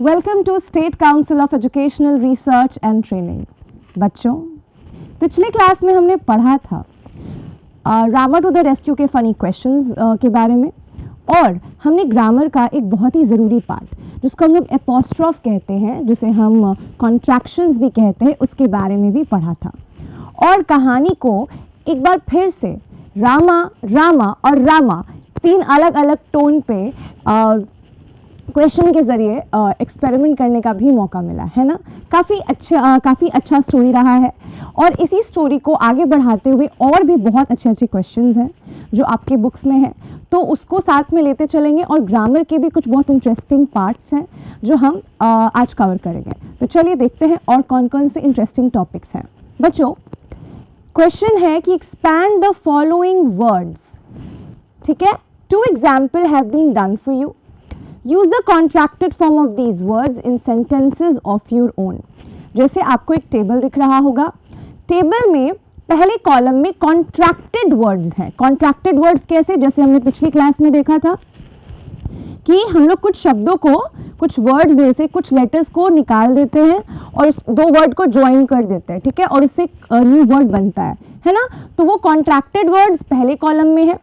Welcome to State Council of Educational Research and Training. बच्चों, पिछले class में हमने पढ़ा था रामा टू द रेस्क्यू के फनी क्वेश्चंस के बारे में, और हमने ग्रामर का एक बहुत ही ज़रूरी पार्ट जिसको हम लोग एपोस्ट्रॉफ कहते हैं, जिसे हम कॉन्ट्रैक्शंस भी कहते हैं, उसके बारे में भी पढ़ा था। और कहानी को एक बार फिर से रामा, रामा और रामा तीन अलग अलग टोन पे क्वेश्चन के ज़रिए एक्सपेरिमेंट करने का भी मौका मिला है ना। काफ़ी अच्छा स्टोरी रहा है, और इसी स्टोरी को आगे बढ़ाते हुए और भी बहुत अच्छे क्वेश्चंस हैं जो आपके बुक्स में हैं, तो उसको साथ में लेते चलेंगे। और ग्रामर के भी कुछ बहुत इंटरेस्टिंग पार्ट्स हैं जो हम आज कवर करेंगे। तो चलिए देखते हैं और कौन कौन से इंटरेस्टिंग टॉपिक्स हैं। बच्चों, क्वेश्चन है कि एक्सपैंड द फॉलोइंग वर्ड्स। ठीक है, 2 example have been done for you. Use the contracted form of these words in sentences of your own. जैसे आपको एक टेबल दिख रहा होगा, टेबल में पहले कॉलम में कॉन्ट्रैक्टेड वर्ड्स हैं। कॉन्ट्रैक्टेड वर्ड्स कैसे? जैसे हमने पिछली क्लास में देखा था कि हम लोग कुछ शब्दों को, कुछ वर्ड्स में से कुछ लेटर्स को निकाल देते हैं और उस 2 वर्ड को ज्वाइन कर देते हैं, ठीक है, और उससे न्यू वर्ड बनता है ना। तो वो कॉन्ट्रैक्टेड वर्ड्स पहले कॉलम में है।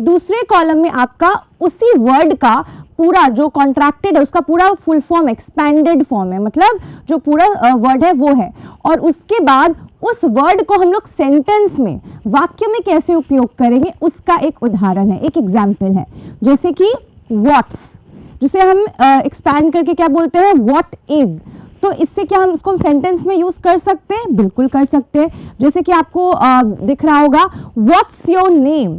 दूसरे कॉलम में आपका उसी वर्ड का पूरा जो कॉन्ट्रैक्टेड है उसका पूरा फुल फॉर्म, एक्सपैंडेड फॉर्म है, मतलब जो पूरा वर्ड है वो है। और उसके बाद उस वर्ड को हम लोग सेंटेंस में, वाक्य में कैसे उपयोग करेंगे उसका एक उदाहरण है, एक एग्जाम्पल है। जैसे कि व्हाट्स, जिसे हम एक्सपैंड करके क्या बोलते हैं, व्हाट इज। तो इससे क्या हम उसको सेंटेंस में यूज कर सकते हैं? बिल्कुल कर सकते हैं। जैसे कि आपको दिख रहा होगा व्हाट्स योर नेम,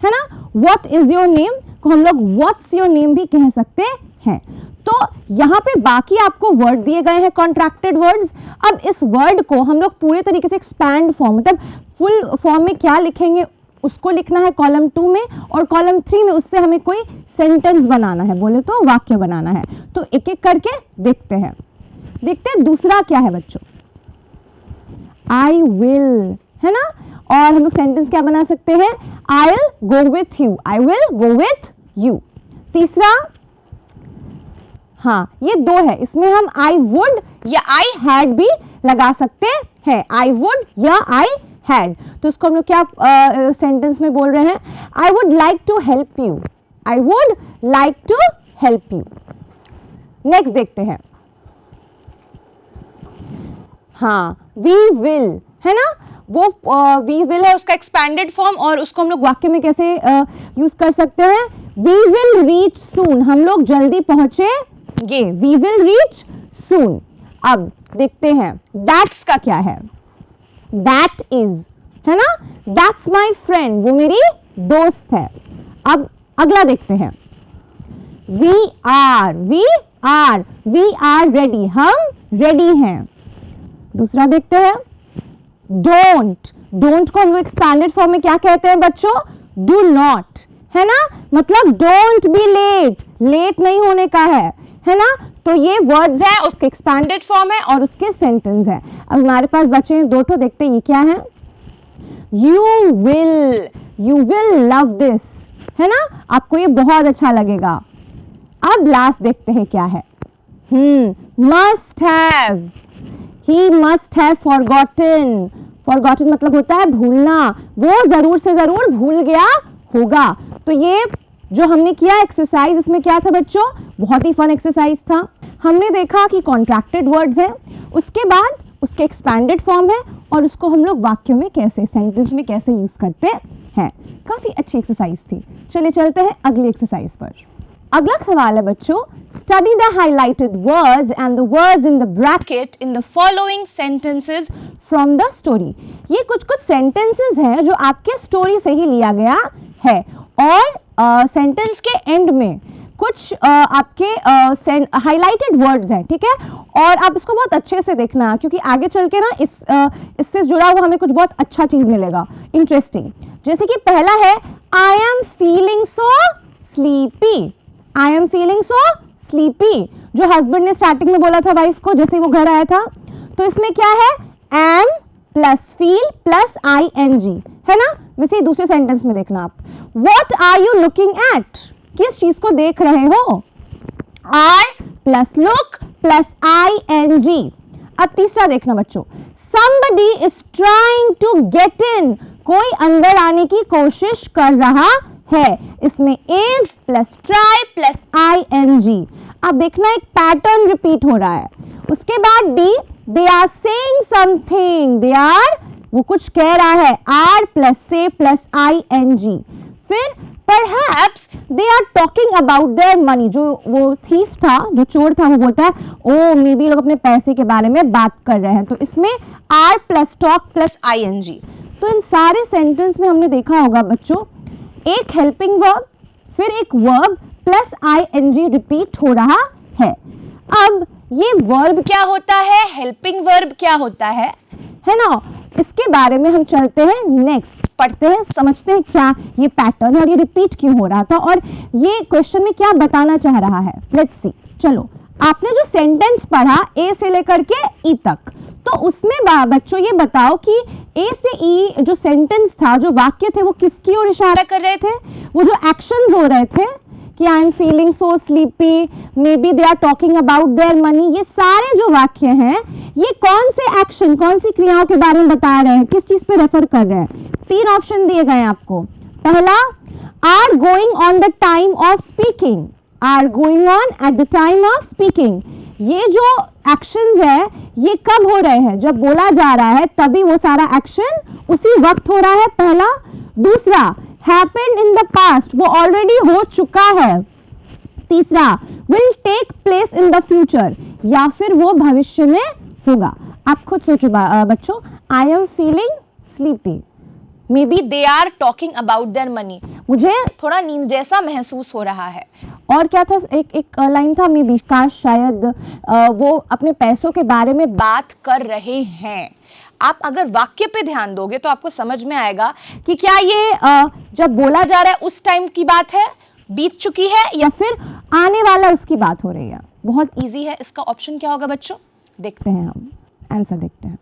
है ना। व्हाट इज योर नेम को हम लोग व्हाट्स योर नेम भी कह सकते हैं। तो यहाँ पे बाकी आपको वर्ड दिए गए हैं, कॉन्ट्रैक्टेड वर्ड्स। अब इस वर्ड को हम लोग पूरे तरीके से एक्सपैंड फॉर्म, मतलब फुल फॉर्म में क्या लिखेंगे उसको लिखना है कॉलम 2 में, और कॉलम 3 में उससे हमें कोई सेंटेंस बनाना है, बोले तो वाक्य बनाना है। तो एक एक करके देखते हैं। दूसरा क्या है बच्चों, आई विल, है ना। और हम लोग सेंटेंस क्या बना सकते हैं, I will go with you, I will go with you. तीसरा, हाँ ये 2 है, इसमें हम आई वुड या आई हैड भी लगा सकते हैं, आई वुड या आई हैड। तो उसको हम लोग क्या सेंटेंस में बोल रहे हैं, I would like to help you, I would like to help you. Next देखते हैं, हाँ वी विल, है ना। वो वी विल है उसका एक्सपैंडेड फॉर्म, और उसको हम लोग वाक्य में कैसे यूज कर सकते हैं, वी विल रीच सून, हम लोग जल्दी पहुंचेंगे, वी विल रीच सून। अब देखते हैं दैट्स का क्या है, दैट इज, है ना। दैट्स माई फ्रेंड, वो मेरी दोस्त है। अब अगला देखते हैं, वी आर रेडी, हम रेडी हैं। दूसरा देखते हैं, डोंट को हम लोग एक्सपैंडेड फॉर्म में क्या कहते हैं बच्चों, डू नॉट, है ना। मतलब डोंट बी लेट नहीं होने का है ना। तो ये वर्ड्स है, उसके एक्सपैंडेड फॉर्म है और उसके सेंटेंस है। अब हमारे पास बच्चे हैं 2 देखते हैं, ये क्या है, यू विल लव दिस, है ना। आपको ये बहुत अच्छा लगेगा। अब लास्ट देखते हैं क्या है, must have, he must have forgotten मतलब होता है भूलना, वो जरूर से जरूर भूल गया होगा। तो ये जो हमने किया एक्सरसाइज, इसमें क्या था बच्चों, बहुत ही फन एक्सरसाइज था। हमने देखा कि कॉन्ट्रैक्टेड वर्ड्स है, उसके बाद उसके एक्सपैंडेड फॉर्म है, और उसको हम लोग वाक्य में कैसे, सेंटेंस में कैसे यूज करते हैं। काफी अच्छी एक्सरसाइज थी। चलिए चलते हैं अगली एक्सरसाइज पर। अगला सवाल है बच्चों, study the highlighted words and the words in the bracket in the following sentences from the story. ये कुछ सेंटेंसेस हैं जो आपके स्टोरी से ही लिया गया है, और सेंटेंस के एंड में कुछ आपके हाइलाइटेड वर्ड्स हैं, ठीक है। और आप इसको बहुत अच्छे से देखना, क्योंकि आगे चल के ना इससे जुड़ा हुआ हमें कुछ बहुत अच्छा चीज मिलेगा, इंटरेस्टिंग। जैसे कि पहला है, आई am feeling so sleepy, I am feeling so sleepy, जो हस्बैंड ने स्टार्टिंग में बोला था वाइफ को जैसे वो घर आया था। तो इसमें क्या है, am plus feel plus ING, है ना। वैसे दूसरे सेंटेंस में देखना आप, what are you looking at, किस चीज को देख रहे हो, I plus look plus ing। अब तीसरा देखना बच्चों, somebody is trying to get in, कोई अंदर आने की कोशिश कर रहा है, इसमें is plus try plus ing। अब देखना एक पैटर्न रिपीट हो रहा है। उसके बाद D, they are saying something, they are, वो कुछ कह रहा है, are plus say plus ing। फिर perhaps they are talking about their money, जो वो thief था, जो चोर था, वो बोलता है ओ मे बी लोग अपने पैसे के बारे में बात कर रहे हैं, तो इसमें are plus talk plus ing। तो इन सारे सेंटेंस में हमने देखा होगा बच्चों, एक हेल्पिंग वर्ब फिर एक वर्ब प्लस ing रिपीट हो रहा है। अब ये वर्ब क्या होता है, हेल्पिंग वर्ब क्या होता है ना, इसके बारे में हम चलते हैं नेक्स्ट, पढ़ते हैं, समझते हैं क्या ये पैटर्न है और ये रिपीट क्यों हो रहा था और ये क्वेश्चन में क्या बताना चाह रहा है। Let's see. चलो, आपने जो सेंटेंस पढ़ा ए से लेकर के ई तक, तो उसमें बच्चों ये बताओ कि ए से ई जो सेंटेंस था, जो वाक्य थे, वो किसकी ओर इशारा कर रहे थे, वो जो एक्शंस हो रहे थे कि I am feeling so sleepy, maybe they are talking about their money, ये सारे जो वाक्य हैं ये कौन से एक्शन, कौन सी क्रियाओं के बारे में बता रहे हैं, किस चीज पे रेफर कर रहे हैं। 3 ऑप्शन दिए गए हैं आपको। पहला, are going on the time of speaking, are going on at the time of speaking, ये जो एक्शंस है ये कब हो रहे हैं, जब बोला जा रहा है तभी वो सारा एक्शन उसी वक्त हो रहा है, पहला। दूसरा, हैपेंड इन द पास्ट, वो ऑलरेडी हो चुका है। तीसरा, will take place in the future, या फिर वो भविष्य में होगा। आप खुद सोचो बच्चों, I am feeling sleepy, maybe they are talking about their money, मुझे थोड़ा नींद जैसा महसूस हो रहा है। और क्या था, एक लाइन था, मे बी, काश, शायद वो अपने पैसों के बारे में बात कर रहे हैं। आप अगर वाक्य पे ध्यान दोगे तो आपको समझ में आएगा कि क्या ये जब बोला जा रहा है उस टाइम की बात है, बीत चुकी है, या फिर आने वाला उसकी बात हो रही है। बहुत इजी है, इसका ऑप्शन क्या होगा बच्चों, देखते हैं, हम आंसर देखते हैं।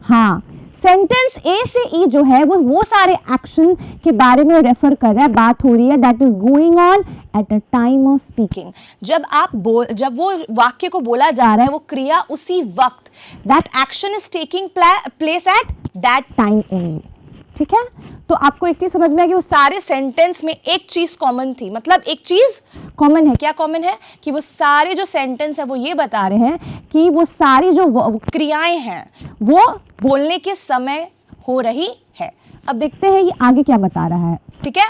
हाँ, सेंटेंस ए से ई जो है वो सारे एक्शन के बारे में रेफर कर रहा है, बात हो रही है, that is going on at a time of speaking. जब वो वाक्य को बोला जा रहा है, वो क्रिया उसी वक्त, that action is taking place at that time only. ठीक है, तो आपको एक चीज समझ में आ गई, वो सारे सेंटेंस में एक चीज कॉमन थी, मतलब एक चीज कॉमन है। क्या कॉमन है, कि वो सारे जो सेंटेंस है वो ये बता रहे हैं कि वो सारी जो क्रियाएं हैं वो बोलने के समय हो रही है। अब देखते हैं ये आगे क्या बता रहा है। ठीक है,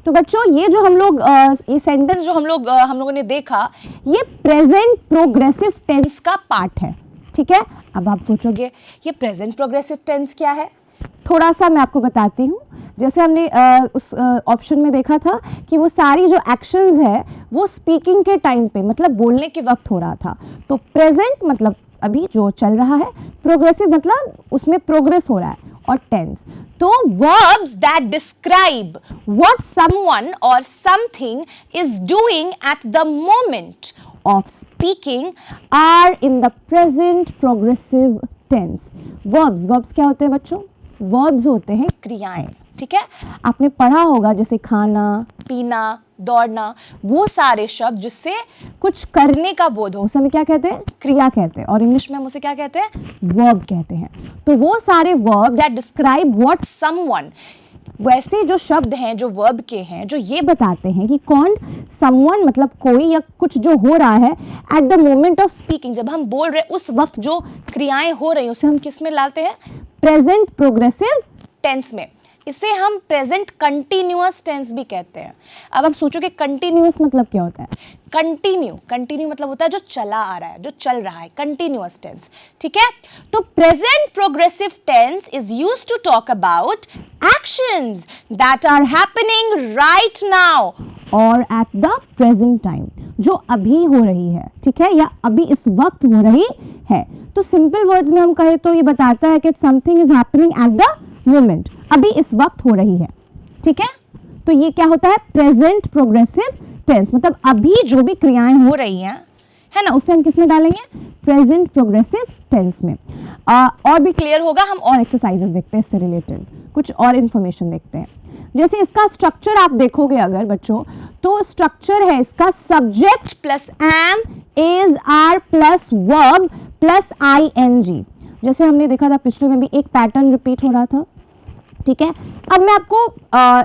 तो बच्चों ये जो हम लोग ये सेंटेंस जो हम लोगों ने देखा, ये प्रेजेंट प्रोग्रेसिव टेंस का पार्ट है। ठीक है, अब आप सोचोगे ये प्रेजेंट प्रोग्रेसिव टेंस क्या है, थोड़ा सा मैं आपको बताती हूँ। जैसे हमने उस ऑप्शन में देखा था कि वो सारी जो एक्शंस है वो स्पीकिंग के टाइम पे, मतलब बोलने के वक्त हो रहा था। तो प्रेजेंट मतलब अभी जो चल रहा है, प्रोग्रेसिव मतलब उसमें प्रोग्रेस हो रहा है, और टेंस तो verbs that describe what someone or something is doing at the moment of speaking are in the present progressive tense. Verbs क्या होते हैं बच्चों, verbs होते हैं क्रियाएं। ठीक है, आपने पढ़ा होगा जैसे खाना, पीना, दौड़ना, वो सारे शब्द जिससे कुछ करने का बोध हो, उसे हम क्या कहते हैं, क्रिया कहते हैं, और इंग्लिश में हम उसे क्या कहते हैं, वर्ब कहते हैं। तो वो सारे verb that describe what someone, वैसे जो शब्द हैं जो वर्ब के हैं, जो ये बताते हैं कि कौन, समवन मतलब कोई या कुछ जो हो रहा है, at the moment of speaking, जब हम बोल रहे उस वक्त जो क्रियाएं हो रही हैं उसे हम किस में लाते हैं, प्रेजेंट प्रोग्रेसिव टेंस में। इसे हम प्रेजेंट कंटिन्यूअस टेंस भी कहते हैं। अब आप सोचोगे कंटिन्यूअस मतलब क्या होता है, कंटिन्यू मतलब होता है जो चला आ रहा है, जो चल रहा है, कंटिन्यूअस टेंस। ठीक है, तो present progressive tense is used to talk about actions that are happening right now और एट द प्रेजेंट टाइम, जो अभी हो रही है। ठीक है, या अभी इस वक्त हो रही है। तो सिंपल वर्ड्स में हम कहें तो ये बताता है कि something is happening at the moment, अभी इस वक्त हो रही है। ठीक है, तो ये क्या होता है, प्रेजेंट प्रोग्रेसिव टेंस, मतलब अभी जो भी क्रियाएं हो रही हैं, है ना, उसे हम किस में डालेंगे, प्रेजेंट प्रोग्रेसिव टेंस में। और भी क्लियर होगा, हम और एक्सरसाइजेस देखते हैं इससे रिलेटेड, कुछ और इंफॉर्मेशन देखते हैं। जैसे इसका स्ट्रक्चर आप देखोगे अगर बच्चों, तो स्ट्रक्चर है इसका subject plus am is are plus verb plus ing। जैसे हमने देखा था पिछले में भी एक पैटर्न रिपीट हो रहा था, ठीक है। अब मैं आपको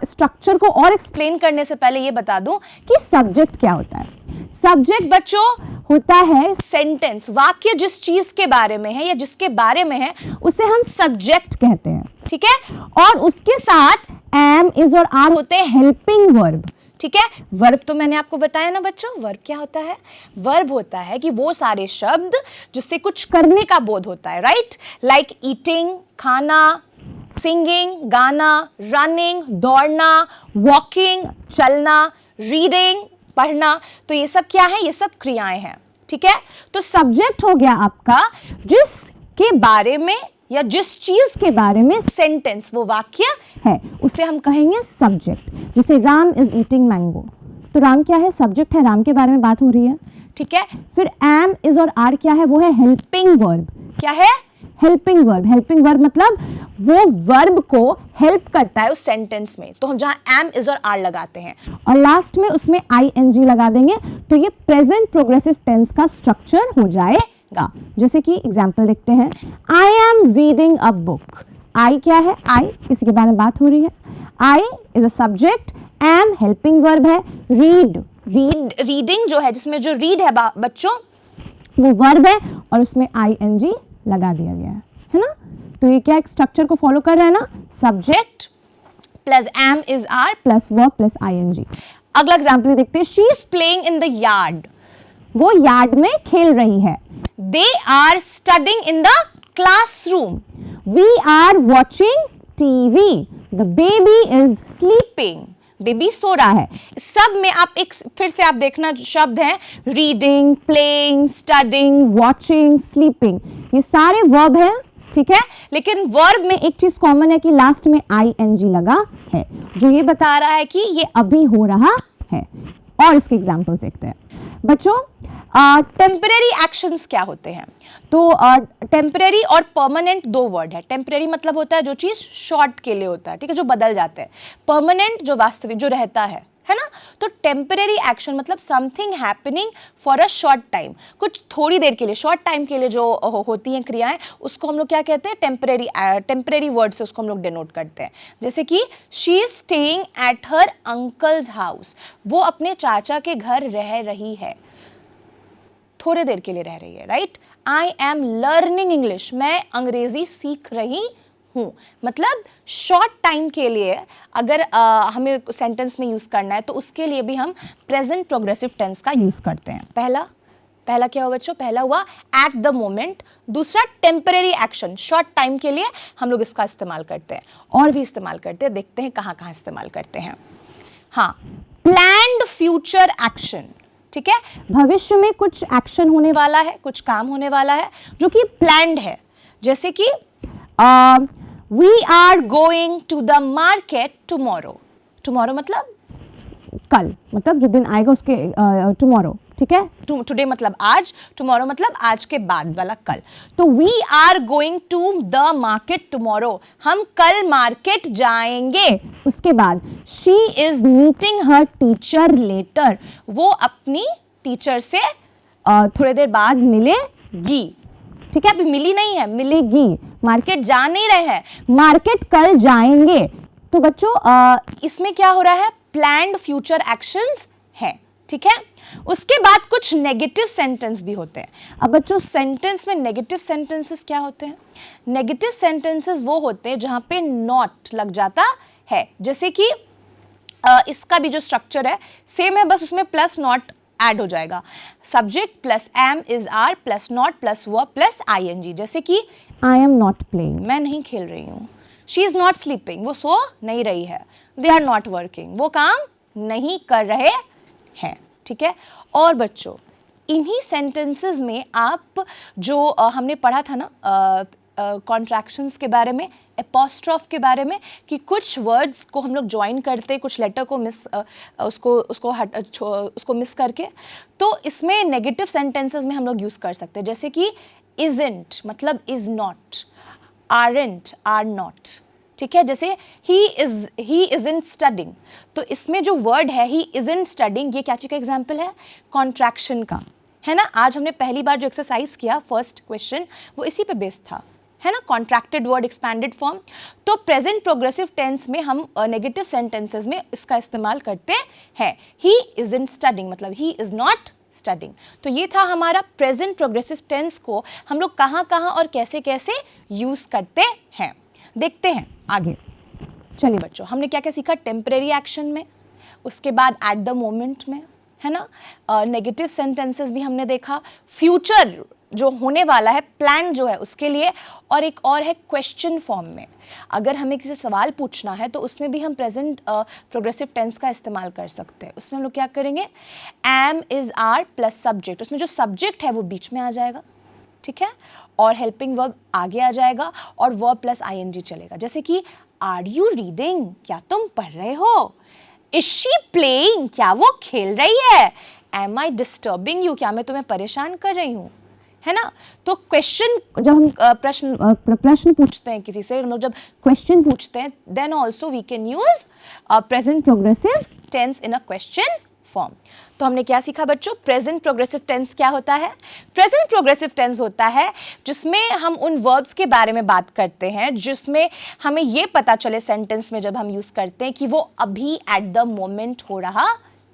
स्ट्रक्चर को और एक्सप्लेन करने से पहले ये बता दूं कि सब्जेक्ट क्या होता है। सब्जेक्ट बच्चों होता है सेंटेंस, वाक्य जिस चीज के बारे में है या जिसके बारे में है उसे हम सब्जेक्ट कहते हैं, ठीक है। और उसके साथ एम, इज और आर होते हैं हेल्पिंग वर्ब, ठीक है। वर्ब तो मैंने आपको बताया ना बच्चों, वर्ब क्या होता है? वर्ब होता है कि वो सारे शब्द जिससे कुछ करने का बोध होता है, राइट। लाइक ईटिंग, खाना, सिंगिंग, गाना, रनिंग, दौड़ना, वॉकिंग, चलना, रीडिंग, पढ़ना। तो ये सब क्या है? ये सब क्रियाएं हैं, ठीक है। तो सब्जेक्ट हो गया आपका जिसके बारे में या जिस चीज के बारे में सेंटेंस, वो वाक्य है, उसे हम कहेंगे सब्जेक्ट। जैसे राम इज ईटिंग मैंगो, तो राम क्या है? सब्जेक्ट है, राम के बारे में बात हो रही है, ठीक है। फिर एम, इज और आर क्या है? वो है हेल्पिंग वर्ब। क्या है? Helping verb. हेल्पिंग वर्ब मतलब वो वर्ब को हेल्प करता है उस सेंटेंस में, तो हम जहां एम, इज और आर लगाते हैं और लास्ट में उसमें ing लगा देंगे, तो ये प्रेजेंट प्रोग्रेसिव टेंस का स्ट्रक्चर हो जाएगा। जैसे कि एग्जांपल देखते हैं, I am reading a book. I क्या है? आई किसी के बारे में बात हो रही है। I is a subject, am helping verb है, रीडिंग जो है, जिसमें जो रीड है बच्चों वो वर्ब है और उसमें ing लगा दिया गया है ना। तो ये क्या एक स्ट्रक्चर को फॉलो कर रहा है ना, subject plus am, is are plus verb plus ing। अगला एग्जांपल देखते हैं, she is playing in the yard. वो यार्ड में खेल रही है। They are studying in the classroom. We are watching TV. The baby is sleeping. Baby सो रहा है। सब में आप एक फिर से आप देखना जो शब्द हैं, reading, playing, studying, watching, sleeping, ये सारे वर्ब हैं, ठीक है। लेकिन वर्ब में एक चीज कॉमन है कि लास्ट में ing लगा है, जो ये बता रहा है कि ये अभी हो रहा है। और इसके एग्जांपल्स देखते हैं बच्चों। टेम्परेरी एक्शंस क्या होते हैं? तो टेम्परेरी और परमानेंट दो वर्ड है। टेम्परेरी मतलब होता है जो चीज शॉर्ट के लिए होता है, ठीक है, जो बदल जाते हैं। परमानेंट जो वास्तविक, जो रहता है ना। तो टेम्परेरी एक्शन मतलब something happening for a short time, कुछ थोड़ी देर के लिए, शॉर्ट टाइम के लिए जो होती हैं क्रियाएं, उसको हम लोग क्या कहते हैं? टेम्परेरी वर्ड से उसको हम लोग डिनोट करते हैं। जैसे कि she is staying at her uncles house. वो अपने चाचा के घर रह रही है, थोड़े देर के लिए रह रही है, right. I am learning English. मैं अंग्रेजी सीख रही हूं। मतलब शॉर्ट टाइम के लिए अगर हमें सेंटेंस में यूज करना है तो उसके लिए भी हम प्रेजेंट प्रोग्रेसिव टेंस का यूज करते हैं। पहला क्या हुआ बच्चों? पहला हुआ एट द मोमेंट। दूसरा टेम्परेरी एक्शन, शॉर्ट टाइम के लिए हम लोग इसका इस्तेमाल करते हैं, और भी इस्तेमाल करते हैं। देखते हैं कहाँ कहाँ इस्तेमाल करते हैं। हाँ, प्लान्ड फ्यूचर एक्शन, ठीक है। भविष्य में कुछ एक्शन होने वाला है, कुछ काम होने वाला है जो कि प्लान्ड है। जैसे कि we are going to the market tomorrow. Tomorrow मतलब कल, मतलब जो दिन आएगा उसके टुमारो, ठीक है। टुडे मतलब आज, टुमारो मतलब आज के बाद वाला कल। तो we are going to the market tomorrow, हम कल मार्केट जाएंगे। उसके बाद she is meeting her teacher later, वो अपनी टीचर से थोड़ी देर बाद मिलेगी, ठीक है। अभी मिली नहीं है, मिलेगी। मार्केट जा नहीं रहे हैं, मार्केट कल जाएंगे। तो बच्चों इसमें क्या हो रहा है? प्लान्ड फ्यूचर एक्शंस है, ठीक है। उसके बाद कुछ नेगेटिव सेंटेंस भी होते हैं। अब बच्चों सेंटेंस में नेगेटिव सेंटेंसेस क्या होते हैं? नेगेटिव सेंटेंसेस वो होते हैं जहां पे नॉट लग जाता है। जैसे कि इसका भी जो स्ट्रक्चर है सेम है, बस उसमें प्लस नॉट ऐड हो जाएगा। Subject plus am, is are plus not plus verb plus ing। जैसे कि आई एम नॉट प्लेइंग, मैं नहीं खेल रही हूँ। शी इज नॉट स्लीपिंग, वो सो नहीं रही है। दे आर नॉट वर्किंग, वो काम नहीं कर रहे हैं, ठीक है। और बच्चों इन्हीं सेंटेंसेस में आप जो हमने पढ़ा था ना कॉन्ट्रैक्शंस के बारे में, एपोस्ट्रॉफ के बारे में, कि कुछ वर्ड्स को हम लोग ज्वाइन करते, कुछ लेटर को उसको मिस करके, तो इसमें नेगेटिव सेंटेंसेस में हम लोग यूज कर सकते हैं। जैसे कि isn't मतलब is not, aren't are not, ठीक है। जैसे he isn't studying, तो इसमें जो वर्ड है he isn't studying, ये क्या चीज का एग्जाम्पल है? कॉन्ट्रैक्शन का, है ना। आज हमने पहली बार जो एक्सरसाइज किया फर्स्ट क्वेश्चन वो इसी पे बेस्ड था, है ना, कॉन्ट्रैक्टेड वर्ड एक्सपैंडेड फॉर्म। तो प्रेजेंट प्रोग्रेसिव टेंस में हम नेगेटिव सेंटेंसेस में इसका इस्तेमाल करते हैं। ही इजंट स्टडिंग मतलब ही इज नॉट स्टडिंग। तो ये था हमारा प्रेजेंट प्रोग्रेसिव टेंस को हम लोग कहाँ कहाँ और कैसे कैसे यूज करते हैं। देखते हैं आगे। चलिए बच्चों, हमने क्या क्या सीखा टेम्परेरी एक्शन में, उसके बाद एट द मोमेंट में, है ना, नेगेटिव सेंटेंसेस भी हमने देखा, फ्यूचर जो होने वाला है प्लान जो है उसके लिए, और एक और है क्वेश्चन फॉर्म में। अगर हमें किसी सवाल पूछना है तो उसमें भी हम प्रेजेंट प्रोग्रेसिव टेंस का इस्तेमाल कर सकते हैं। उसमें हम लोग क्या करेंगे, am is are plus subject, उसमें जो सब्जेक्ट है वो बीच में आ जाएगा, ठीक है, और हेल्पिंग वर्ब आगे आ जाएगा और वर्ब प्लस आईएनजी चलेगा। जैसे कि आर यू रीडिंग, क्या तुम पढ़ रहे हो, इज शी प्लेइंग, क्या वो खेल रही है, एम आई डिस्टर्बिंग यू, क्या मैं तुम्हें परेशान कर रही हूँ, है ना। तो क्वेश्चन जब हम प्रश्न पूछते हैं किसी से, हम लोग जब क्वेश्चन पूछते हैं then also we can use present progressive tense in a question form. तो हमने क्या सीखा बच्चों, प्रेजेंट प्रोग्रेसिव टेंस क्या होता है। प्रेजेंट प्रोग्रेसिव टेंस होता है जिसमें हम उन वर्ब्स के बारे में बात करते हैं जिसमें हमें ये पता चले सेंटेंस में जब हम यूज करते हैं कि वो अभी एट द मोमेंट हो रहा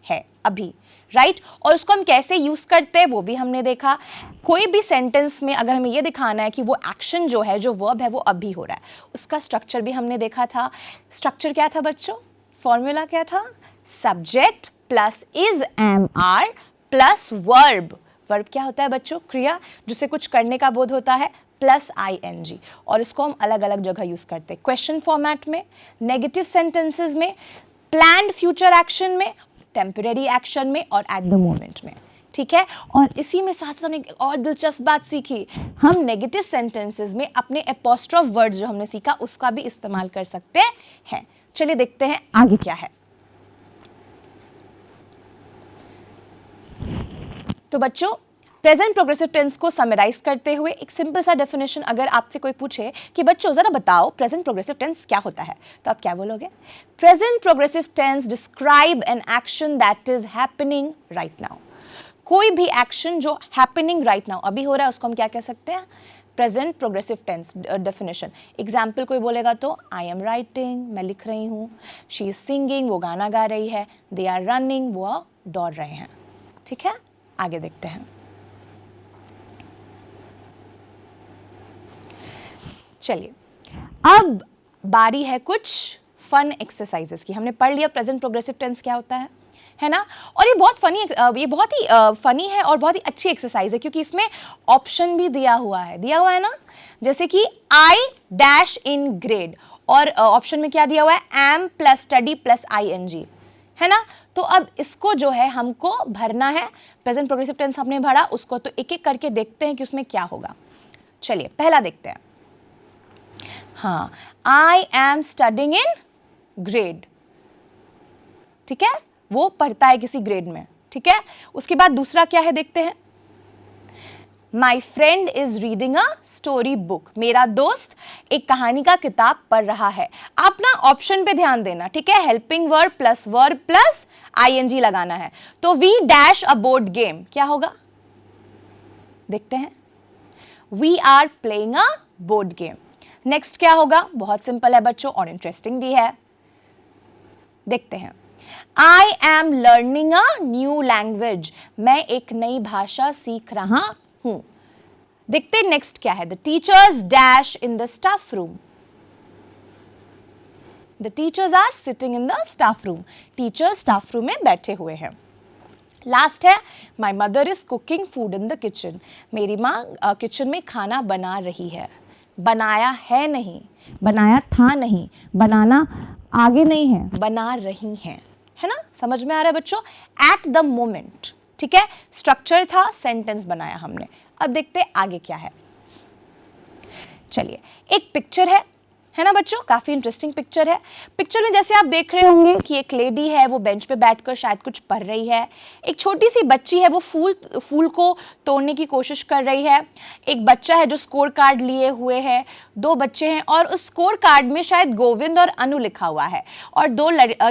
है, अभी, राइट। और उसको हम कैसे यूज करते हैं वो भी हमने देखा। कोई भी सेंटेंस में अगर हमें ये दिखाना है कि वो एक्शन जो है, जो वर्ब है वो अभी हो रहा है, उसका स्ट्रक्चर भी हमने देखा था। स्ट्रक्चर क्या था बच्चों, फॉर्मूला क्या था, subject plus is am are plus verb. Verb क्या होता है बच्चों, क्रिया जिससे कुछ करने का बोध होता है, प्लस आईएनजी। और इसको हम अलग अलग जगह यूज करते हैं, क्वेश्चन फॉर्मेट में, नेगेटिव सेंटेंसेस में, प्लान्ड फ्यूचर एक्शन में, टेम्परेरी एक्शन में और एट द मोमेंट में, ठीक है। और इसी में साथ साथ हमने एक और दिलचस्प बात सीखी, हम नेगेटिव सेंटेंसेस में अपने एपोस्ट्रोफ वर्ड जो हमने सीखा उसका भी इस्तेमाल कर सकते हैं। चलिए देखते हैं आगे क्या है। तो बच्चों, प्रेजेंट प्रोग्रेसिव टेंस को समराइज करते हुए एक सिंपल सा डेफिनेशन अगर आपसे कोई पूछे कि बच्चों जरा बताओ प्रेजेंट प्रोग्रेसिव टेंस क्या होता है, तो आप क्या बोलोगे, present progressive tense describe an action that is happening right now. कोई भी एक्शन जो हैपनिंग राइट नाउ अभी हो रहा है उसको हम क्या कह सकते हैं, present progressive tense definition. Example कोई बोलेगा तो आई एम राइटिंग, मैं लिख रही हूँ, शी इज सिंगिंग, वो गाना गा रही है, दे आर रनिंग, वो दौड़ रहे हैं, ठीक है। आगे देखते हैं। चलिए अब बारी है कुछ फन एक्सरसाइजेस की। हमने पढ़ लिया प्रेजेंट प्रोग्रेसिव टेंस क्या होता है ना। और ये बहुत ही फनी है और बहुत ही अच्छी एक्सरसाइज है क्योंकि इसमें ऑप्शन भी दिया हुआ है ना। जैसे कि आई डैश इन ग्रेड, और ऑप्शन में क्या दिया हुआ है, am plus study plus ING, है ना। तो अब इसको जो है हमको भरना है, प्रेजेंट प्रोग्रेसिव टेंस हमने भरा उसको, तो एक एक करके देखते हैं कि उसमें क्या होगा। चलिए पहला देखते हैं। हाँ, I am studying in grade, ठीक है, वो पढ़ता है किसी ग्रेड में, ठीक है। उसके बाद दूसरा क्या है देखते हैं, my friend is reading a story book, मेरा दोस्त एक कहानी का किताब पढ़ रहा है। आप ना ऑप्शन पे ध्यान देना, ठीक है, हेल्पिंग वर्ब प्लस आईएनजी लगाना है। तो we dash a board game, क्या होगा देखते हैं, we are playing a board game. Next क्या होगा, बहुत सिंपल है बच्चों और इंटरेस्टिंग भी है, देखते हैं। I am learning a new language, मैं एक नई भाषा सीख रहा हूं। देखते हैं नेक्स्ट क्या है, the teachers dash in the staff room, the teachers are sitting in the staff room, teachers staff room में बैठे हुए हैं। लास्ट है, my mother is cooking food in the kitchen, मेरी माँ किचन में खाना बना रही है। बनाया है नहीं, बनाया था नहीं, बनाना आगे नहीं है, बना रही हैं, है ना। समझ में आ रहा है बच्चों, एट द मोमेंट, ठीक है, स्ट्रक्चर था, सेंटेंस बनाया हमने। अब देखते हैं आगे क्या है। चलिए एक पिक्चर है, है ना बच्चों, काफी इंटरेस्टिंग पिक्चर है। पिक्चर में जैसे आप देख रहे होंगे कि एक लेडी है, वो बेंच पे बैठकर शायद कुछ पढ़ रही है। एक छोटी सी बच्ची है, वो फूल को तोड़ने की कोशिश कर रही है। एक बच्चा है जो स्कोर कार्ड लिए हुए है। दो बच्चे हैं और उस स्कोर कार्ड में शायद गोविंद और अनु लिखा हुआ है। और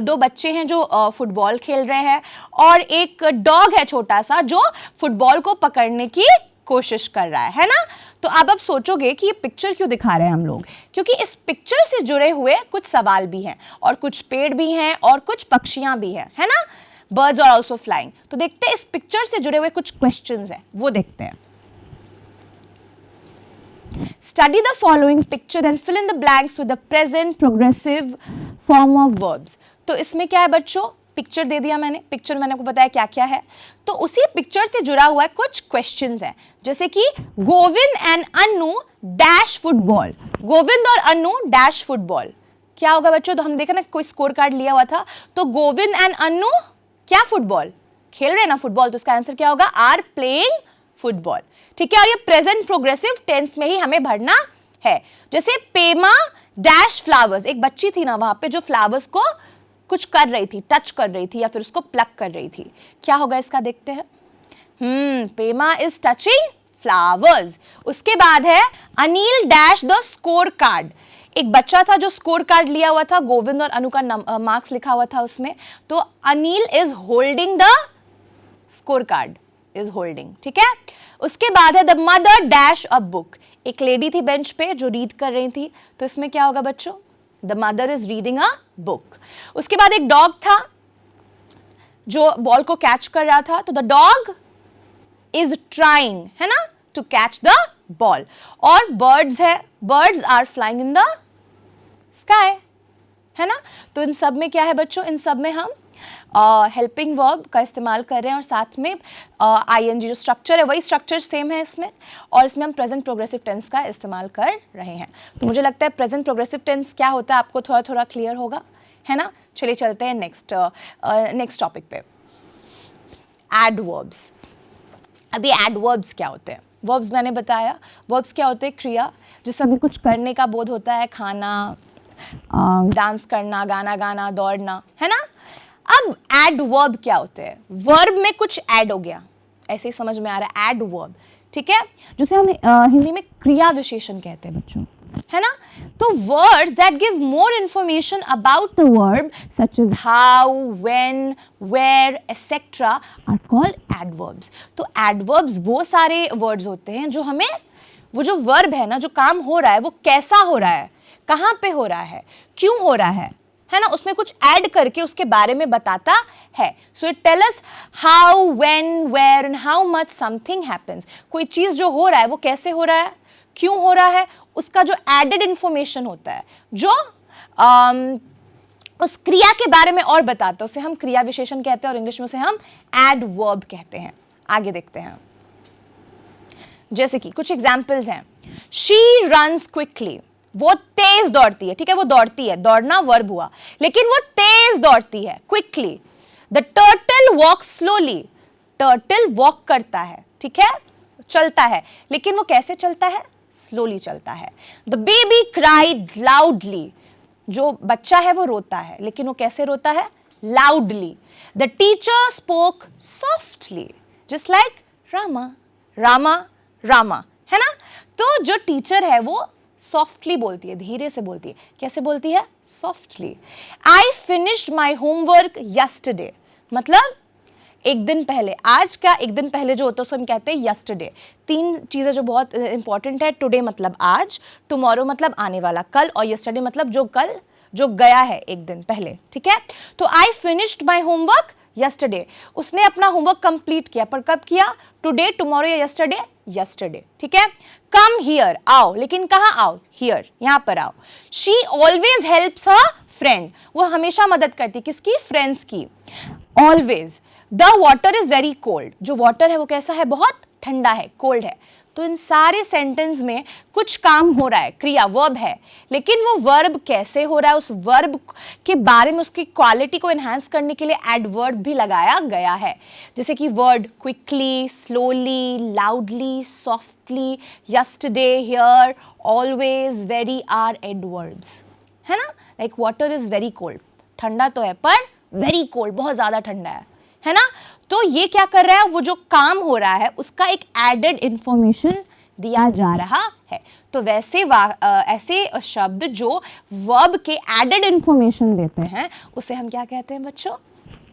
दो बच्चे हैं जो फुटबॉल खेल रहे हैं और एक डॉग है छोटा सा जो फुटबॉल को पकड़ने की कोशिश कर रहा है ना। तो अब आप सोचोगे कि ये पिक्चर क्यों दिखा रहे हैं हम लोग, क्योंकि इस पिक्चर से जुड़े हुए कुछ सवाल भी हैं और कुछ पेड़ भी हैं और कुछ पक्षियां भी हैं, है ना। Birds are also flying. तो देखते हैं इस पिक्चर से जुड़े हुए कुछ क्वेश्चंस हैं, वो देखते हैं। Study the following picture and fill in the blanks with the present progressive form of verbs. तो इसमें क्या है बच्चों, पिक्चर दे दिया मैंने, पिक्चर मैंने आपको बताया क्या क्या है। तो उसी पिक्चर से जुड़ा हुआ है कुछ क्वेश्चंस हैं, जैसे कि Govind and Anu dash football. Govind और अनु डैश फुटबॉल, क्या होगा बच्चों। तो हम देखा ना, कोई स्कोर कार्ड लिया हुआ था, तो गोविंद एंड अनु क्या फुटबॉल खेल रहे हैं ना, फुटबॉल। तो इसका आंसर क्या होगा, आर प्लेइंग फुटबॉल। ठीक है, और ये प्रेजेंट प्रोग्रेसिव टेंस में ही हमें भरना है। जैसे पेमा डैश फ्लावर्स, एक बच्ची थी ना वहां पे जो फ्लावर्स को कुछ कर रही थी, टच कर रही थी या फिर उसको प्लक कर रही थी। क्या होगा इसका, देखते हैं। Pema is touching flowers. उसके बाद है Anil dash the score card. एक बच्चा था जो स्कोर कार्ड लिया हुआ था, गोविंद और अनु का मार्क्स लिखा हुआ था उसमें। तो Anil is holding the score card, is holding. ठीक है, उसके बाद है the mother dash a book. एक लेडी थी बेंच पे जो रीड कर रही थी। तो इसमें क्या होगा बच्चों, the mother is reading a book. उसके बाद एक डॉग था जो बॉल को कैच कर रहा था। तो द डॉग इज ट्राइंग, है ना, टू कैच द बॉल। और बर्ड्स है, birds are flying in the sky, है ना। तो इन सब में क्या है बच्चों, इन सब में हम हेल्पिंग वर्ब का इस्तेमाल कर रहे हैं और साथ में आईएनजी जो स्ट्रक्चर है वही स्ट्रक्चर सेम है इसमें, और इसमें हम प्रेजेंट प्रोग्रेसिव टेंस का इस्तेमाल कर रहे हैं। तो मुझे लगता है प्रेजेंट प्रोग्रेसिव टेंस क्या होता है आपको थोड़ा थोड़ा क्लियर होगा, है ना। चलिए चलते हैं नेक्स्ट टॉपिक पे, एडवर्ब्स। अभी एडवर्ब्स क्या होते हैं, वर्ब्स मैंने बताया। वर्ब्स क्या होते हैं, क्रिया जिससे हमें कुछ करने का बोध होता है, खाना, डांस करना, गाना गाना, दौड़ना, है ना। अब एडवर्ब क्या होते हैं, वर्ब में कुछ ऐड हो गया, ऐसे ही समझ में आ रहा है एडवर्ब। ठीक है, जिसे हम हिंदी में क्रिया विशेषण कहते हैं बच्चों, है ना। तो words that give more information about the verb such as how, when, where etcetera are called adverbs. तो एडवर्ब्स वो सारे वर्ड्स होते हैं जो हमें, वो जो वर्ब है ना, जो काम हो रहा है वो कैसा हो रहा है, कहाँ पे हो रहा है, क्यों हो रहा है ना, उसमें कुछ ऐड करके उसके बारे में बताता है। So it tell us how, when, where and how much something happens. कोई चीज जो हो रहा है वो कैसे हो रहा है, क्यों हो रहा है, उसका जो एडेड इंफॉर्मेशन होता है, जो उस क्रिया के बारे में और बताता है, उसे हम क्रिया विशेषण कहते हैं और इंग्लिश में उसे हम एडवर्ब कहते हैं। आगे देखते हैं, जैसे कि कुछ एग्जाम्पल्स हैं। शी रन्स क्विकली, वो तेज दौड़ती है। ठीक है, वो दौड़ती है, दौड़ना वर्ब हुआ, लेकिन वो तेज दौड़ती है, quickly. The turtle walk slowly, turtle walk करता है, ठीक है, चलता है, लेकिन वो कैसे चलता है, स्लोली चलता है। द बेबी क्राइड लाउडली, जो बच्चा है वो रोता है, लेकिन वो कैसे रोता है, loudly. The teacher spoke softly, just like Rama, Rama, Rama, है ना। तो जो टीचर है वो सॉफ्टली बोलती है, धीरे से बोलती है, कैसे बोलती है, softly. I finished my homework yesterday, मतलब एक दिन पहले, आज का एक दिन पहले जो होता है उसको हम कहते हैं यस्टरडे। तीन चीज़ें जो बहुत इंपॉर्टेंट है, टुडे मतलब आज, टुमारो मतलब आने वाला कल, और यस्टरडे मतलब जो कल, जो गया है एक दिन पहले। ठीक है, तो I finished my homework yesterday, उसने अपना होमवर्क कंप्लीट किया, पर कब किया, टुडे, टुमारो या यस्टरडे, यस्टरडे। ठीक है, कम हियर, आओ, लेकिन कहाँ आओ, हियर, यहां पर आओ। She always helps her friend, वो हमेशा मदद करती, किसकी, फ्रेंड्स की, always. The water is very cold, जो वाटर है वो कैसा है, बहुत ठंडा है, कोल्ड है। तो इन सारे सेंटेंस में कुछ काम हो रहा है, क्रिया वर्ब है, लेकिन वो वर्ब कैसे हो रहा है, उस वर्ब के बारे में उसकी क्वालिटी को एनहांस करने के लिए एडवर्ब भी लगाया गया है। जैसे कि word quickly, slowly, loudly, softly, yesterday, here, always, very are adverbs, है ना। Like water is very cold, ठंडा तो है पर वेरी कोल्ड, बहुत ज्यादा ठंडा है ना। तो ये क्या कर रहा है, वो जो काम हो रहा है उसका एक एडेड इंफॉर्मेशन दिया जा रहा है। तो वैसे ऐसे शब्द जो वर्ब के एडेड इंफॉर्मेशन देते हैं उसे हम क्या कहते हैं बच्चों,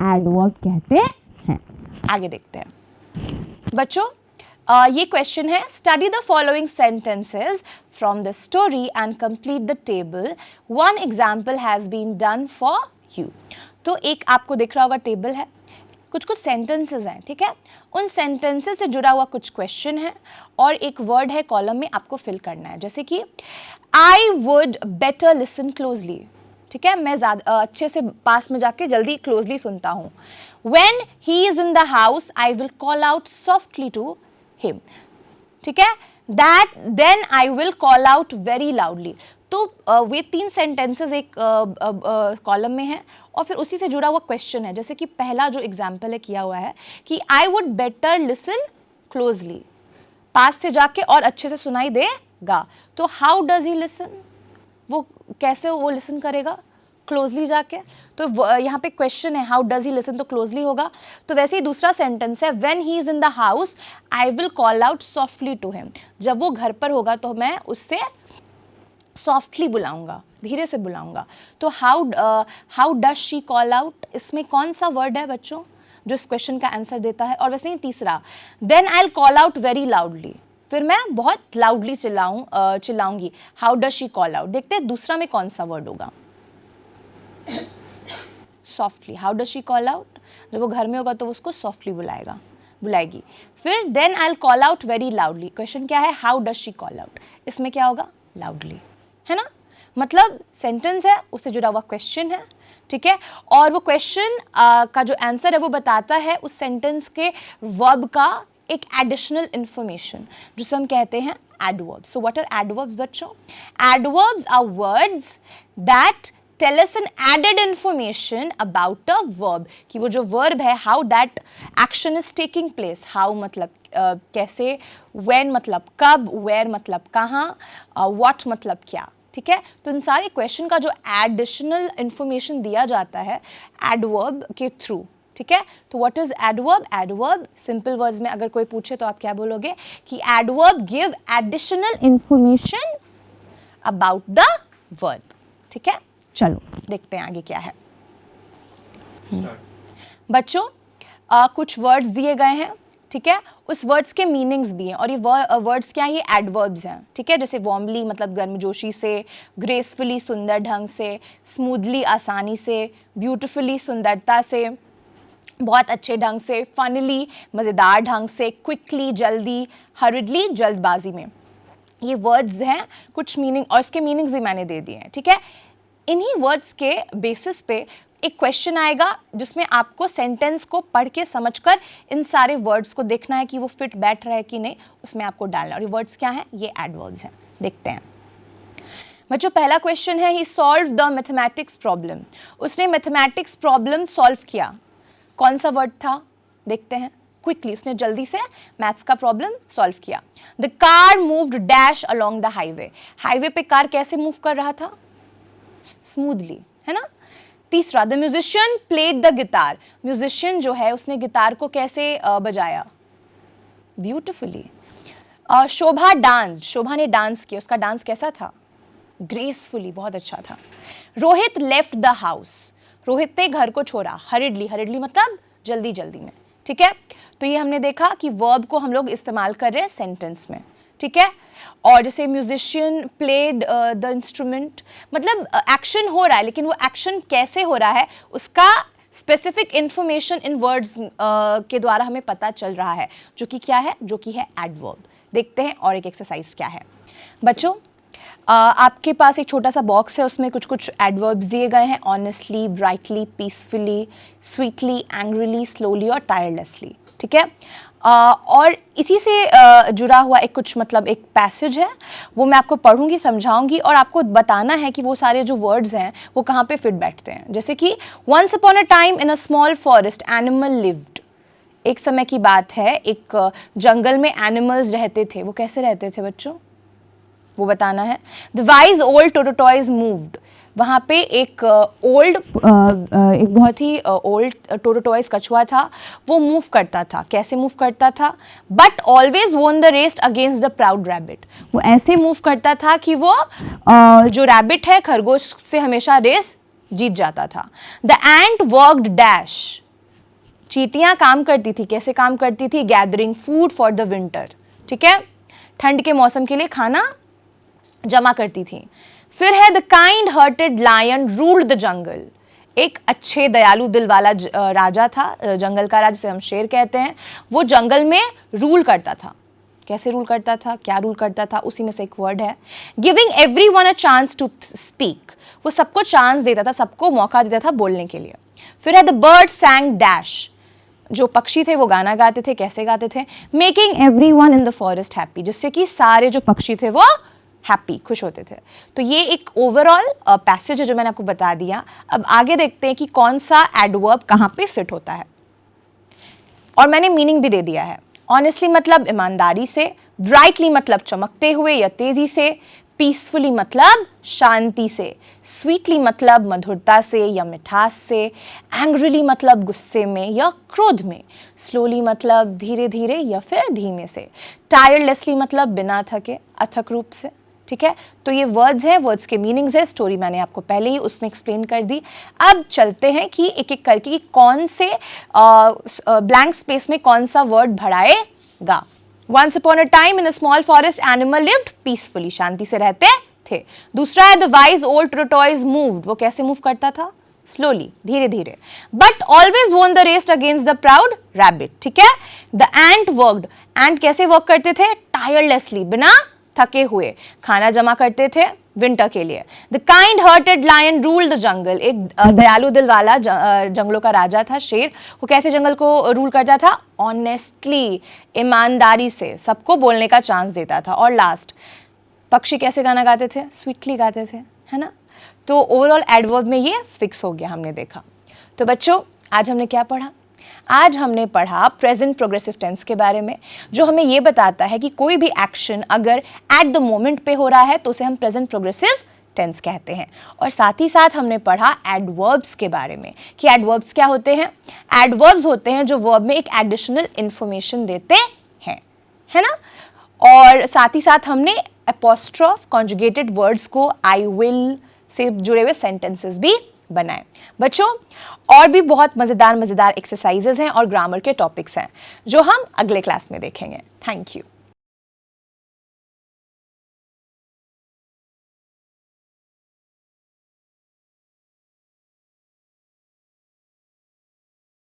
एडवर्ब कहते हैं। आगे देखते हैं बच्चों, ये क्वेश्चन है, study the following sentences from the story and complete the table, one example has been done for you. तो एक आपको दिख रहा होगा टेबल है, कुछ कुछ सेंटेंसेस हैं, ठीक है, उन सेंटेंसेस से जुड़ा हुआ कुछ क्वेश्चन है और एक वर्ड है कॉलम में, आपको फिल करना है। जैसे कि I would better listen closely, ठीक है, मैं ज़्यादा अच्छे से पास में जाके जल्दी क्लोजली सुनता हूँ। When he is in the house I will call out softly to him, ठीक है, that then I will call out very loudly. तो वे 3 सेंटेंसेस एक कॉलम में है और फिर उसी से जुड़ा हुआ क्वेश्चन है। जैसे कि पहला जो एग्जाम्पल है किया हुआ है कि I would better listen closely, पास से जाके और अच्छे से सुनाई देगा। तो हाउ डज ही लिसन, वो कैसे वो लिसन करेगा, क्लोजली जाके। तो यहाँ पे क्वेश्चन है हाउ डज ही लिसन, तो क्लोजली होगा। तो वैसे ही दूसरा सेंटेंस है when he is in the house I will call out softly to him, जब वो घर पर होगा तो मैं उससे सॉफ्टली बुलाऊंगा, धीरे से बुलाऊंगा। तो how does she call out, इसमें कौन सा वर्ड है बच्चों जो इस क्वेश्चन का आंसर देता है। और वैसे ही तीसरा, then I will call out very loudly, फिर मैं बहुत लाउडली चिल्लाऊंगी। How does she call out, देखते हैं दूसरा में कौन सा वर्ड होगा, softly. How does she call out, जब वो घर में होगा तो वो उसको सॉफ्टली बुलाएगी। फिर then I will call out very loudly, question क्या है, how does she call out, इसमें क्या होगा, लाउडली, है ना। मतलब सेंटेंस है, उससे जुड़ा हुआ क्वेश्चन है, ठीक है, और वो क्वेश्चन का जो आंसर है वो बताता है उस सेंटेंस के वर्ब का एक एडिशनल इंफॉर्मेशन, जिसे हम कहते हैं adverbs. So what are adverbs बच्चों, adverbs are words that tell us an added information about a verb, कि वो जो वर्ब है how that action is taking place, how मतलब कैसे, व्हेन मतलब कब, वेयर मतलब कहाँ, व्हाट मतलब क्या, ठीक है। तो इन सारे क्वेश्चन का जो एडिशनल इंफॉर्मेशन दिया जाता है एडवर्ब के थ्रू, ठीक है। तो what is adverb, adverb simple words में अगर कोई पूछे तो आप क्या बोलोगे कि adverb give additional information about the verb, ठीक है। चलो देखते हैं आगे क्या है बच्चों। कुछ वर्ड्स दिए गए हैं, ठीक है, उस वर्ड्स के मीनिंग्स भी हैं और ये वर्ड्स क्या हैं, ये एडवर्ब्स हैं, ठीक है। जैसे वार्मली मतलब गर्मजोशी से, ग्रेसफुली सुंदर ढंग से, स्मूथली आसानी से, ब्यूटिफुली सुंदरता से, बहुत अच्छे ढंग से, फनली मज़ेदार ढंग से, क्विकली जल्दी, हरिडली जल्दबाजी में। ये वर्ड्स हैं कुछ मीनिंग, और इसके मीनिंग्स भी मैंने दे दिए हैं, ठीक है। इन्हीं वर्ड्स के बेसिस पे एक क्वेश्चन आएगा जिसमें आपको सेंटेंस को पढ़ के समझकर इन सारे वर्ड्स को देखना है कि वो फिट बैठ रहा है कि नहीं, उसमें आपको डालना। और ये वर्ड्स क्या हैं, ये एडवर्ब्स हैं। देखते हैं बच्चों, पहला क्वेश्चन है ही सॉल्व द मैथमेटिक्स प्रॉब्लम, उसने मैथमेटिक्स प्रॉब्लम सॉल्व किया। कौन सा वर्ड था, देखते हैं। क्विकली, उसने जल्दी से मैथ्स का प्रॉब्लम सॉल्व किया। The car moved dash along the highway, highway पे कार कैसे मूव कर रहा था, स्मूथली, है ना। तीसरा, the musician played the guitar, musician जो है उसने गिटार को कैसे बजाया, ब्यूटिफुली। शोभा डांस, शोभा ने डांस किया, उसका डांस कैसा था, ग्रेसफुली, बहुत अच्छा था। Rohit left the house, Rohit ने घर को छोड़ा, हरिडली, हरिडली मतलब जल्दी जल्दी में, ठीक है। तो ये हमने देखा कि वर्ब को हम लोग इस्तेमाल कर रहे हैं सेंटेंस में, ठीक है। और जैसे म्यूजिशियन प्लेड द इंस्ट्रूमेंट, मतलब एक्शन हो रहा है लेकिन वो एक्शन कैसे हो रहा है उसका स्पेसिफिक इंफॉर्मेशन इन वर्ड्स के द्वारा हमें पता चल रहा है, जो कि क्या है, जो कि है एडवर्ब। देखते हैं और एक एक्सरसाइज क्या है बच्चों। आपके पास एक छोटा सा बॉक्स है, उसमें कुछ कुछ एडवर्ब्स दिए गए हैं, honestly, brightly, peacefully, sweetly, angrily, slowly और टायरलेसली, ठीक है। और इसी से जुड़ा हुआ एक कुछ मतलब एक पैसेज है, वो मैं आपको पढ़ूंगी, समझाऊंगी और आपको बताना है कि वो सारे जो वर्ड्स हैं वो कहाँ पे फिट बैठते हैं। जैसे कि once upon a time in a small forest animal lived. एक समय की बात है, एक जंगल में एनिमल्स रहते थे। वो कैसे रहते थे बच्चों, वो बताना है। The wise old tortoise moved. वहाँ पे एक एक बहुत ही ओल्ड टोटोटॉयज कछुआ था, वो मूव करता था। कैसे मूव करता था? But always won the race against the proud rabbit. वो ऐसे मूव करता था कि वो जो रैबिट है, खरगोश से हमेशा रेस जीत जाता था। The ant worked dash. चींटियां काम करती थी। कैसे काम करती थी? Gathering food for the winter. ठीक है, ठंड के मौसम के लिए खाना जमा करती थी। फिर है the kind hearted lion ruled the jungle. एक अच्छे दयालु दिल वाला राजा था, जंगल का राजा जिसे हम शेर कहते हैं। वो जंगल में रूल करता था। कैसे रूल करता था? क्या रूल करता था? उसी में से एक वर्ड है giving everyone a chance to speak. वो सबको चांस देता था, सबको मौका देता था बोलने के लिए। फिर है द बर्ड सैंग डैश। जो पक्षी थे वो गाना गाते थे। कैसे गाते थे? Making everyone in the forest happy. जिससे कि सारे जो पक्षी थे वो हैप्पी, खुश होते थे। तो ये एक ओवरऑल पैसेज है जो मैंने आपको बता दिया। अब आगे देखते हैं कि कौन सा एडवर्ब कहाँ पे फिट होता है, और मैंने मीनिंग भी दे दिया है। ऑनेस्टली मतलब ईमानदारी से, ब्राइटली मतलब चमकते हुए या तेजी से, पीसफुली मतलब शांति से, स्वीटली मतलब मधुरता से या मिठास से, एंग्रीली मतलब गुस्से में या क्रोध में, स्लोली मतलब धीरे धीरे या फिर धीमे से, टायरलेसली मतलब बिना थके, अथक रूप से। ठीक है, तो ये वर्ड्स हैं, वर्ड्स के मीनिंग्स है। स्टोरी मैंने आपको पहले ही उसमें एक्सप्लेन कर दी। अब चलते हैं कि एक एक करके कि कौन से ब्लैंक स्पेस में कौन सा वर्ड भराएगा। Once upon a time in a small forest animal lived peacefully. शांति से रहते थे। दूसरा है the wise old tortoise moved. वो कैसे मूव करता था? स्लोली, धीरे धीरे। But always won the race against the proud rabbit. ठीक है। The ant worked. एंट कैसे वर्क करते थे? टायरलेसली, बिना थके हुए। खाना जमा करते थे विंटर के लिए। The kind hearted lion ruled the jungle. एक दयालु दिल वाला जंगलों का राजा था, शेर। वो कैसे जंगल को रूल करता था? ऑनेस्टली, ईमानदारी से, सबको बोलने का चांस देता था। और लास्ट, पक्षी कैसे गाना गाते थे? स्वीटली गाते थे, है ना। तो ओवरऑल एडवर्ब में ये फिक्स हो गया, हमने देखा। तो बच्चों, आज हमने क्या पढ़ा? आज हमने पढ़ा प्रेजेंट प्रोग्रेसिव टेंस के बारे में, जो हमें ये बताता है कि कोई भी एक्शन अगर एट द मोमेंट पे हो रहा है तो उसे हम प्रेजेंट प्रोग्रेसिव टेंस कहते हैं। और साथ ही साथ हमने पढ़ा एडवर्ब्स के बारे में कि एडवर्ब्स क्या होते हैं। एडवर्ब्स होते हैं जो वर्ब में एक एडिशनल इंफॉर्मेशन देते हैं, है ना। और साथ ही साथ हमने एपोस्ट्रोफ कॉन्जुगेटेड वर्ड्स को आई विल से जुड़े हुए सेंटेंसेस भी बनाए। बच्चों, और भी बहुत मज़ेदार एक्सरसाइजेज हैं और ग्रामर के टॉपिक्स हैं जो हम अगले क्लास में देखेंगे। Thank you.